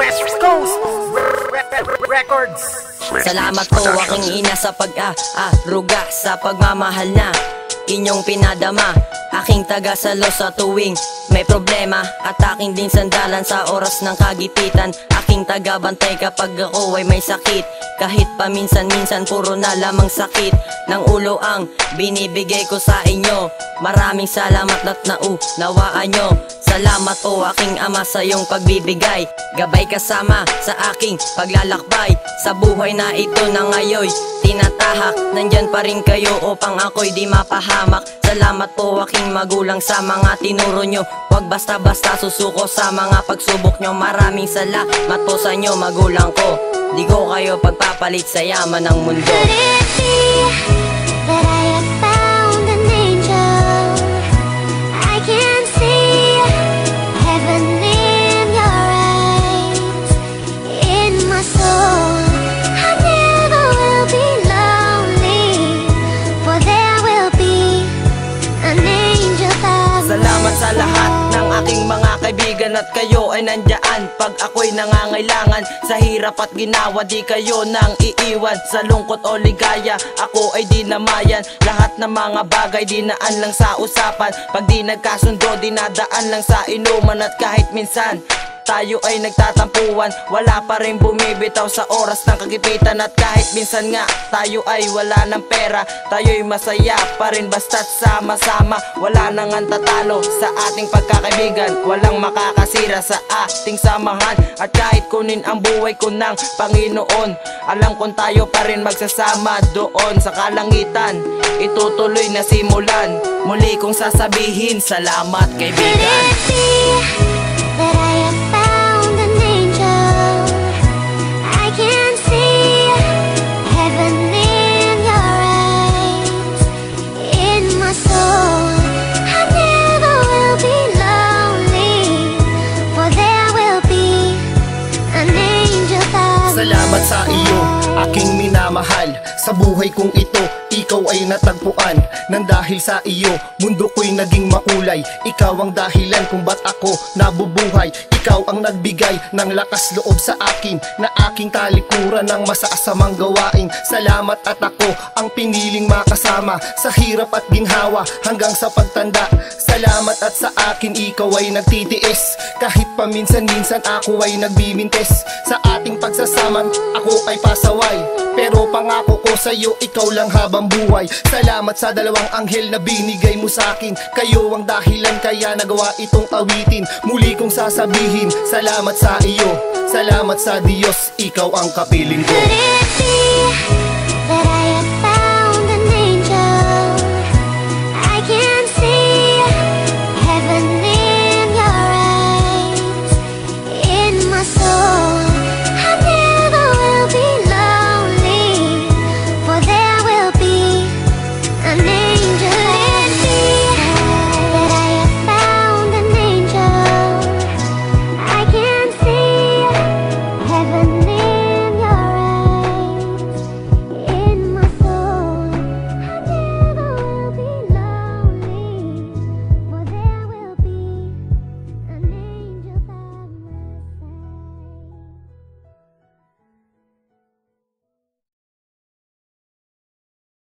West Coast Records. Salamat po aking ina sa pag-aaruga, sa pagmamahal na inyong pinadama. Aking tagasalo sa tuwing may problema, at aking din sandalan sa oras ng kagipitan. Aking tagabantay kapag ako ay may sakit, kahit paminsan-minsan puro na lamang sakit ng ulo ang binibigay ko sa inyo. Maraming salamat at naunawaan nyo. Salamat po aking ama sa iyong pagbibigay, gabay kasama sa aking paglalakbay. Sa buhay na ito na ngayon tinatahak, nandyan pa rin kayo upang ako'y di mapahamak. Salamat po aking magulang sa mga tinuro nyo, huwag basta-basta susuko sa mga pagsubok nyo. Maraming salamat po sa inyo magulang ko, di ko kayo pagpapalit sa yaman ng mundo. Could it be that I have found an angel? I can see heaven in your eyes, in my soul. I never will be lonely, for there will be an angel by my Salamat sa lahat ng aking mga kaibigan, at kayo ay nandyan pag ako'y nangangailangan. Sa hirap at ginawa di kayo nang iiwan, sa lungkot o ligaya ako ay di namayan. Lahat ng mga bagay dinaan lang sa usapan, pag di nagkasundo dinadaan lang sa inuman. At kahit minsan tayo ay nagtatampuan, wala pa rin bumibitaw sa oras ng kagipitan. At kahit minsan nga tayo ay wala ng pera, tayo'y masaya pa rin basta't sama-sama. Wala nang ang tatalo sa ating pagkakaibigan, walang makakasira sa ating samahan. At kahit kunin ang buhay ko ng Panginoon, alam kong tayo pa rin magsasama doon sa kalangitan. Itutuloy na simulan, muli kong sasabihin salamat kaibigan. Could it be that I have found an angel? I can see heaven in your eyes, in my soul. I never will be lonely, for there will be an angel by my Salamat sa iyo, aking minamahal. Sa buhay kong ito, ikaw ay natagpuan. Nang dahil sa iyo, mundo ko'y naging makulay. Ikaw ang dahilan kung ba't ako nabubuhay. Ikaw ang nagbigay ng lakas loob sa akin, na aking talikuran ng masasamang gawain. Salamat at ako ang piniling makasama sa hirap at ginhawa hanggang sa pagtanda. Salamat at sa akin ikaw ay nagtitiis, kahit paminsan-minsan ako ay nagbimintes. Sa ating pagsasamang ako ay pasaway, pero pangako ko sa'yo ikaw lang habang buhay. Salamat sa dalawang anghel na binigay mo sa akin, kayo ang dahilan kaya nagawa itong awitin. Muli kong sasabihin salamat sa iyo, salamat sa Diyos, ikaw ang kapiling ko. Could it be